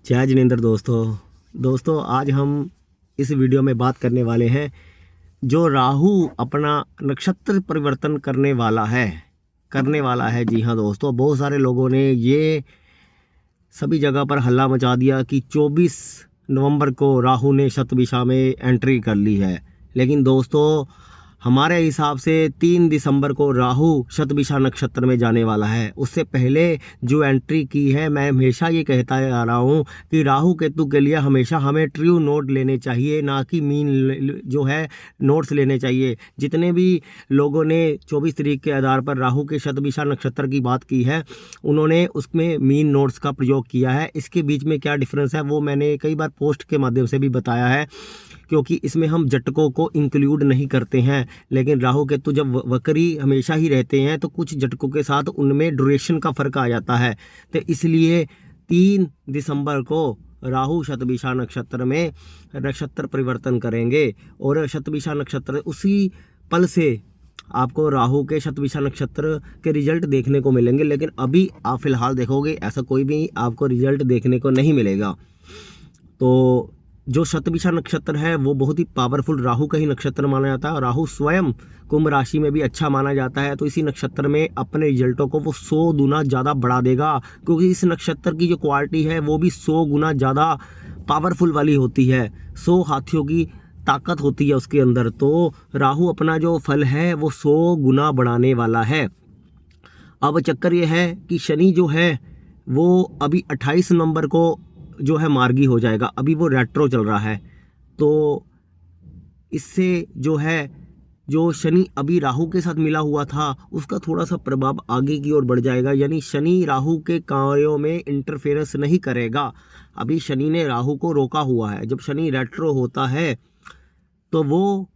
जय जिनेंद्र दोस्तों आज हम इस वीडियो में बात करने वाले हैं जो राहु अपना नक्षत्र परिवर्तन करने वाला है। जी हाँ दोस्तों, बहुत सारे लोगों ने ये सभी जगह पर हल्ला मचा दिया कि 24 नवंबर को राहु ने शतभिषा में एंट्री कर ली है। लेकिन दोस्तों हमारे हिसाब से 3 दिसंबर को राहु शतभिषा नक्षत्र में जाने वाला है। उससे पहले जो एंट्री की है, मैं हमेशा ये कहता आ रहा हूँ कि राहु केतु के लिए हमेशा हमें ट्रू नोट लेने चाहिए, ना कि मीन जो है नोट्स लेने चाहिए। जितने भी लोगों ने 24 तारीख के आधार पर राहु के शतभिषा नक्षत्र की बात की है, उन्होंने उसमें मीन नोट्स का प्रयोग किया है। इसके बीच में क्या डिफरेंस है वो मैंने कई बार पोस्ट के माध्यम से भी बताया है, क्योंकि इसमें हम झटकों को इंक्लूड नहीं करते हैं। लेकिन राहु केतु जब वक्री हमेशा ही रहते हैं तो कुछ झटकों के साथ उनमें ड्यूरेशन का फ़र्क आ जाता है। तो इसलिए 3 दिसंबर को राहु शतभिषा नक्षत्र में नक्षत्र परिवर्तन करेंगे और शतभिषा नक्षत्र उसी पल से आपको राहु के शतभिषा नक्षत्र के रिजल्ट देखने को मिलेंगे। लेकिन अभी आप फिलहाल देखोगे ऐसा कोई भी आपको रिजल्ट देखने को नहीं मिलेगा। तो जो शतभिषा नक्षत्र है वो बहुत ही पावरफुल राहु का ही नक्षत्र माना जाता है। राहु स्वयं कुंभ राशि में भी अच्छा माना जाता है, तो इसी नक्षत्र में अपने रिजल्टों को वो 100 गुना ज़्यादा बढ़ा देगा, क्योंकि इस नक्षत्र की जो क्वालिटी है वो भी 100 गुना ज़्यादा पावरफुल वाली होती है। 100 हाथियों की ताकत होती है उसके अंदर। तो राहु अपना जो फल है वो 100 गुना बढ़ाने वाला है। अब चक्कर ये है कि शनि जो है वो अभी 28 नवंबर को जो है मार्गी हो जाएगा। अभी वो रेट्रो चल रहा है, तो इससे जो है जो शनि अभी राहु के साथ मिला हुआ था उसका थोड़ा सा प्रभाव आगे की ओर बढ़ जाएगा। यानी शनि राहु के कार्यों में इंटरफेरेंस नहीं करेगा। अभी शनि ने राहु को रोका हुआ है। जब शनि रेट्रो होता है तो वो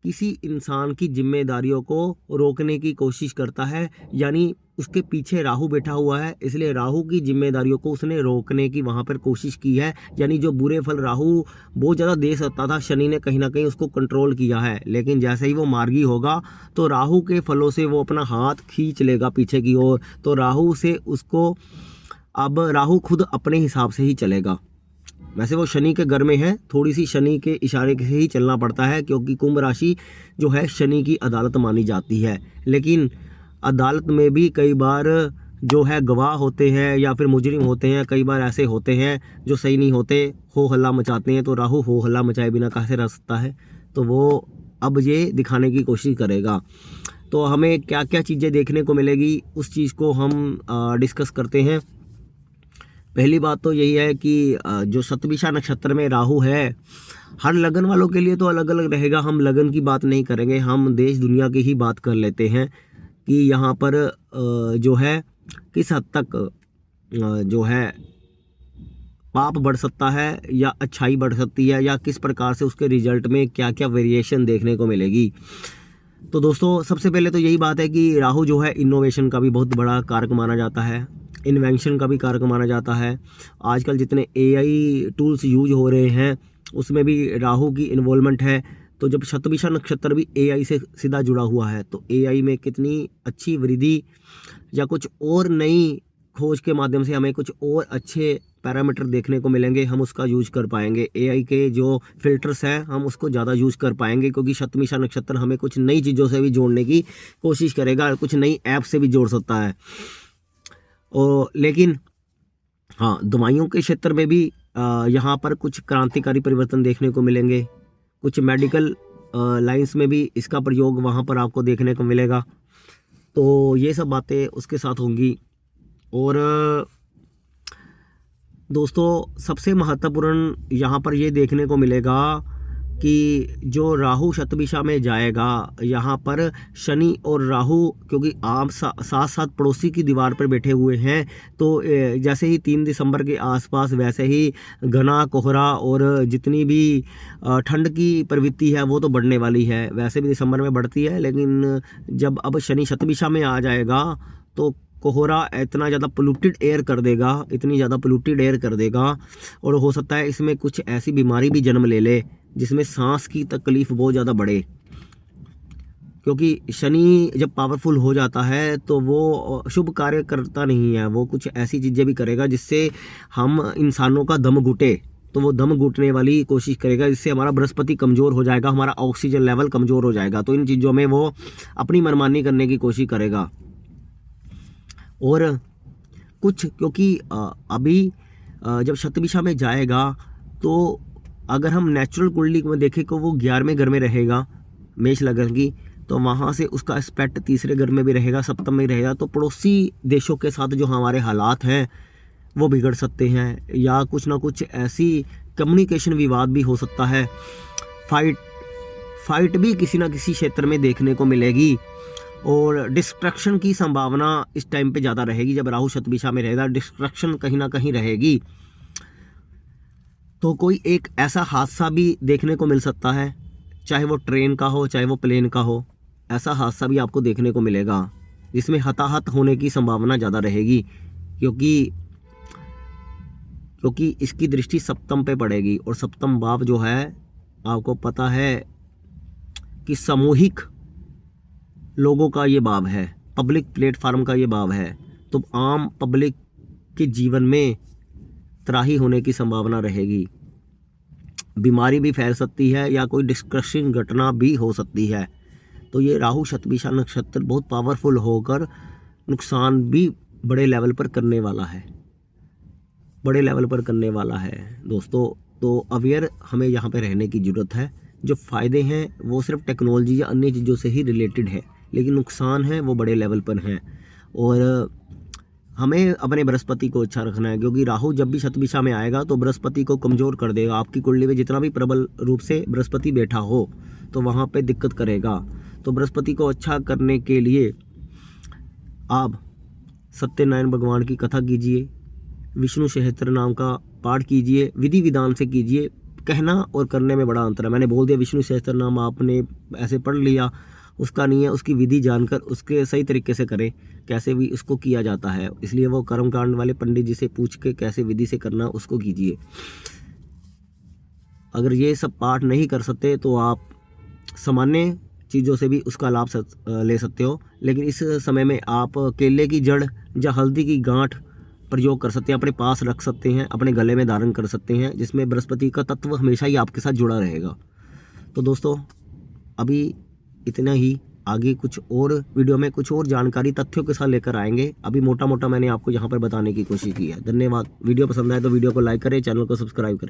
किसी इंसान की जिम्मेदारियों को रोकने की कोशिश करता है, यानी उसके पीछे राहु बैठा हुआ है, इसलिए राहु की जिम्मेदारियों को उसने रोकने की वहाँ पर कोशिश की है। यानी जो बुरे फल राहु बहुत ज़्यादा दे सकता था, शनि ने कहीं ना कहीं उसको कंट्रोल किया है। लेकिन जैसे ही वो मार्गी होगा तो राहु के फलों से वो अपना हाथ खींच लेगा पीछे की ओर। तो राहु से उसको अब राहु खुद अपने हिसाब से ही चलेगा। वैसे वो शनि के घर में है, थोड़ी सी शनि के इशारे से ही चलना पड़ता है, क्योंकि कुंभ राशि जो है शनि की अदालत मानी जाती है। लेकिन अदालत में भी कई बार जो है गवाह होते हैं या फिर मुजरिम होते हैं, कई बार ऐसे होते हैं जो सही नहीं होते, हो हल्ला मचाते हैं। तो राहु हो हल्ला मचाए बिना कैसे रह सकता है, तो वो अब ये दिखाने की कोशिश करेगा। तो हमें क्या क्या चीज़ें देखने को मिलेगी उस चीज़ को हम डिस्कस करते हैं। पहली बात तो यही है कि जो शतभिषा नक्षत्र में राहु है, हर लगन वालों के लिए तो अलग अलग रहेगा। हम लगन की बात नहीं करेंगे, हम देश दुनिया की ही बात कर लेते हैं कि यहाँ पर जो है किस हद तक जो है पाप बढ़ सकता है या अच्छाई बढ़ सकती है, या किस प्रकार से उसके रिजल्ट में क्या क्या वेरिएशन देखने को मिलेगी। तो दोस्तों सबसे पहले तो यही बात है कि राहु जो है इनोवेशन का भी बहुत बड़ा कारक माना जाता है, इन्वेंशन का भी कारक माना जाता है। आजकल जितने AI टूल्स यूज हो रहे हैं उसमें भी राहु की इन्वॉल्वमेंट है। तो जब शतभिषा नक्षत्र भी AI से सीधा जुड़ा हुआ है तो AI में कितनी अच्छी वृद्धि या कुछ और नई खोज के माध्यम से हमें कुछ और अच्छे पैरामीटर देखने को मिलेंगे, हम उसका यूज कर पाएंगे। AI के जो फिल्टर्स हैं हम उसको ज़्यादा यूज कर पाएंगे, क्योंकि शतभिषा नक्षत्र हमें कुछ नई चीज़ों से भी जोड़ने की कोशिश करेगा, कुछ नई ऐप से भी जोड़ सकता है। और लेकिन हाँ, दवाइयों के क्षेत्र में भी यहाँ पर कुछ क्रांतिकारी परिवर्तन देखने को मिलेंगे। कुछ मेडिकल लाइंस में भी इसका प्रयोग वहाँ पर आपको देखने को मिलेगा। तो ये सब बातें उसके साथ होंगी। और दोस्तों सबसे महत्वपूर्ण यहाँ पर ये देखने को मिलेगा कि जो राहु शतभिषा में जाएगा, यहाँ पर शनि और राहु क्योंकि आप साथ साथ पड़ोसी की दीवार पर बैठे हुए हैं, तो जैसे ही 3 दिसंबर के आसपास वैसे ही घना कोहरा और जितनी भी ठंड की प्रवृत्ति है वो तो बढ़ने वाली है। वैसे भी दिसंबर में बढ़ती है, लेकिन जब अब शनि शतभिषा में आ जाएगा तो कोहरा इतना ज़्यादा पोल्यूटेड एयर कर देगा, इतनी ज़्यादा पोल्यूटेड एयर कर देगा, और हो सकता है इसमें कुछ ऐसी बीमारी भी जन्म ले ले जिसमें सांस की तकलीफ़ बहुत ज़्यादा बढ़े। क्योंकि शनि जब पावरफुल हो जाता है तो वो शुभ कार्य करता नहीं है, वो कुछ ऐसी चीज़ें भी करेगा जिससे हम इंसानों का दम घुटे, तो वो दम घुटने वाली कोशिश करेगा, जिससे हमारा बृहस्पति कमज़ोर हो जाएगा, हमारा ऑक्सीजन लेवल कमज़ोर हो जाएगा। तो इन चीज़ों में वो अपनी मनमानी करने की कोशिश करेगा। और कुछ क्योंकि अभी जब शतभिषा में जाएगा तो अगर हम नेचुरल कुंडली में देखें तो वो 11वें घर में रहेगा, मेष लग्न की, तो वहाँ से उसका एस्पेक्ट तीसरे घर में भी रहेगा, सप्तम में रहेगा। तो पड़ोसी देशों के साथ जो हमारे हालात हैं वो बिगड़ सकते हैं, या कुछ ना कुछ ऐसी कम्युनिकेशन विवाद भी हो सकता है, फाइट भी किसी ना किसी क्षेत्र में देखने को मिलेगी। और डिस्ट्रक्शन की संभावना इस टाइम पे ज़्यादा रहेगी, जब राहु शतभिषा में रहेगा डिस्ट्रक्शन कहीं ना कहीं रहेगी। तो कोई एक ऐसा हादसा भी देखने को मिल सकता है, चाहे वो ट्रेन का हो चाहे वो प्लेन का हो, ऐसा हादसा भी आपको देखने को मिलेगा जिसमें हताहत होने की संभावना ज़्यादा रहेगी, क्योंकि इसकी दृष्टि सप्तम पे पड़ेगी। और सप्तम भाव जो है आपको पता है कि सामूहिक लोगों का ये भाव है, पब्लिक प्लेटफार्म का ये भाव है। तो आम पब्लिक के जीवन में त्राही होने की संभावना रहेगी, बीमारी भी फैल सकती है या कोई डिस्कशन घटना भी हो सकती है। तो ये राहु शतभिषा नक्षत्र बहुत पावरफुल होकर नुकसान भी बड़े लेवल पर करने वाला है, बड़े लेवल पर करने वाला है दोस्तों। तो अवेयर हमें यहाँ पे रहने की ज़रूरत है। जो फ़ायदे हैं वो सिर्फ टेक्नोलॉजी या अन्य चीज़ों से ही रिलेटेड है, लेकिन नुकसान है वो बड़े लेवल पर हैं। और हमें अपने बृहस्पति को अच्छा रखना है, क्योंकि राहु जब भी शतभिषा में आएगा तो बृहस्पति को कमज़ोर कर देगा। आपकी कुंडली में जितना भी प्रबल रूप से बृहस्पति बैठा हो तो वहाँ पे दिक्कत करेगा। तो बृहस्पति को अच्छा करने के लिए आप सत्यनारायण भगवान की कथा कीजिए, विष्णु सहस्त्र नाम का पाठ कीजिए, विधि विधान से कीजिए। कहना और करने में बड़ा अंतर है। मैंने बोल दिया विष्णु सहस्त्र नाम आपने ऐसे पढ़ लिया, उसका नहीं है, उसकी विधि जानकर उसके सही तरीके से करें, कैसे भी उसको किया जाता है। इसलिए वो कर्मकांड वाले पंडित जी से पूछ के कैसे विधि से करना उसको कीजिए। अगर ये सब पाठ नहीं कर सकते तो आप सामान्य चीज़ों से भी उसका लाभ ले सकते हो। लेकिन इस समय में आप केले की जड़ या हल्दी की गांठ प्रयोग कर सकते हैं, अपने पास रख सकते हैं, अपने गले में धारण कर सकते हैं, जिसमें बृहस्पति का तत्व हमेशा ही आपके साथ जुड़ा रहेगा। तो दोस्तों अभी इतना ही, आगे कुछ और वीडियो में कुछ और जानकारी तथ्यों के साथ लेकर आएंगे। अभी मोटा मोटा मैंने आपको यहाँ पर बताने की कोशिश की है। धन्यवाद। वीडियो पसंद आए तो वीडियो को लाइक करें, चैनल को सब्सक्राइब करें।